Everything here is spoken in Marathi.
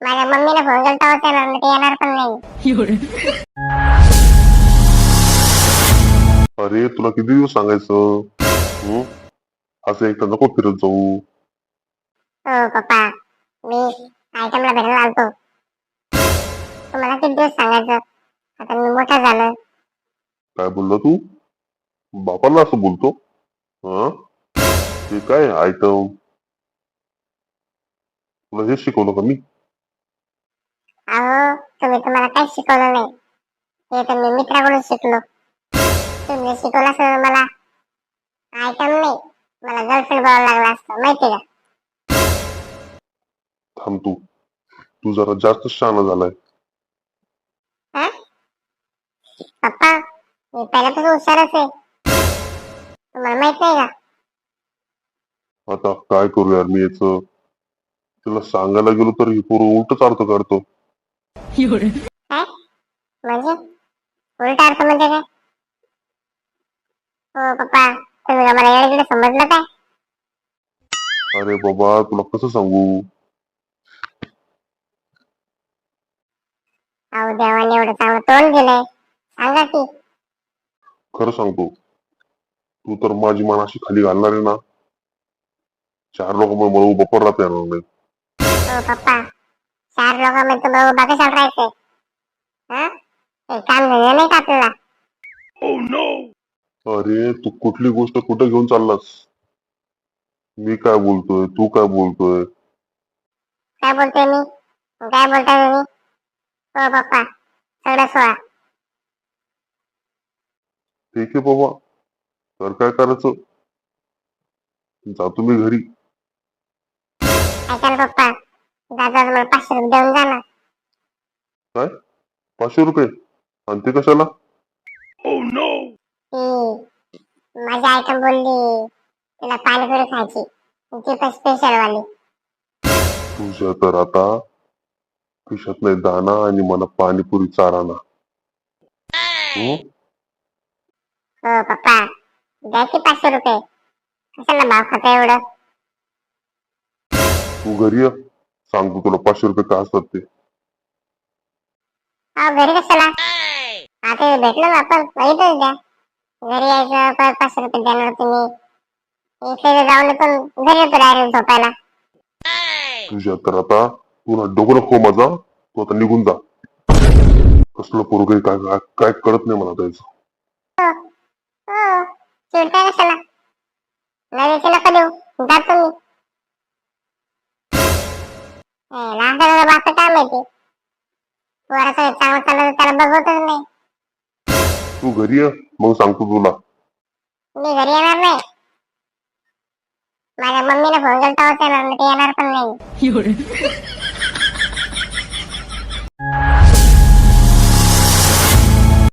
माझ्या मम्मीने फोन केलता होता ना, ते येणार पण नाही. अरे तुला किती दिवस सांगायचं? असं एकटा नको फिरत जाऊ. हो पप्पा, मी आयटमला भेटायला आलतो. तुम्हाला किती दिवस सांगायचं, आता मी मोठा झालो. काय बोलला तू? बापाला असं बोलतो? हा, ते काय आयटम? तुला हे शिकवलं का मी? अहो तुम्हाला काहीच शिकवलं नाही, हे तर मी मित्राकडून शिकलो. तुम्ही शिकवलं असं मला आयटम नाही, मला गर्लफ्रेंड बोलावं लागला असतं, माहिती का? थांब तू, तू जरा जास्त शहाणा झालाय. हा पप्पा, मी पहिल्यापासून हुशारच आहे, तुम्हाला माहित नाही का? आता काय करू यार मी याच? तुला सांगायला गेलो तर ही पोरं उलटच अर्थ काढतो. काय म्हणजे उलटा अर्थ म्हणजे काय? हो पप्पा, तुम्ही का मला येडे समजलं काय? अरे बाबा तुला कसं सांगू? अहो देवाने एवढं चांगलं तोंड दिलंय, सांगा की. खरं सांगतो, तू तर माझी मान अशी खाली घालणार आहे ना, चार लोक मला उभं पण राहता येणार नाही. हो पप्पा, 4 लोकांमध्ये तुम्हाला उभा कशाला राहायचंय? हा, हे काम झालं नाही का आपल्याला? अरे तू कुठली गोष्ट कुठे घेऊन चाललास? मी काय बोलतोय, तू काय बोलतोय? काय बोलतोय मी? काय बोलताय तुम्ही? हो पप्पा, सगळं सोळा. ठीक आहे बाबा, तर काय करायचं? जातो मी घरी. ऐका ना पप्पा, दादा मला 500 रुपये देऊन जा ना. काय? 500 रुपये? आणि ते कशाला? ती माझी आयटम बोलली तिला पाणीपुरी खायची, ती पण स्पेशल वाली. तुझ्या तर आता खिशात नाही दाना आणि मला पाणीपुरी चाराना. हं? हो पप्पा, द्या की 500 रुपये, कशाला भाव खाता एवढं? तू घरी ये, सांगतो तुला 500 रुपये काय असतात ते. अहो घरी कशाला? आता भेटलो ना आपण, इथेच द्या. घरी यायचं परत 500 रुपये देणार तुम्ही. इथे जाऊन पण घरी येतो डायरेक्ट झोपायला. तुझ्या तर आता तुला डोकं नको माझा, तू आता निघून जा. कसलं पोरग काय काय काय कळत नाही मला त्याचं. हो हो, चिडताय कशाला? लगेच नका देऊ, जातो मी. लहान बाप काय माहिती, पोराचं चांगलं चाललं तर त्याला बघवतच नाही. तू घरी ये, मग सांगतो तुला. मी घरी येणार नाही, माझ्या मम्मीने फोन केलता होता ना, ते येणार पण नाही.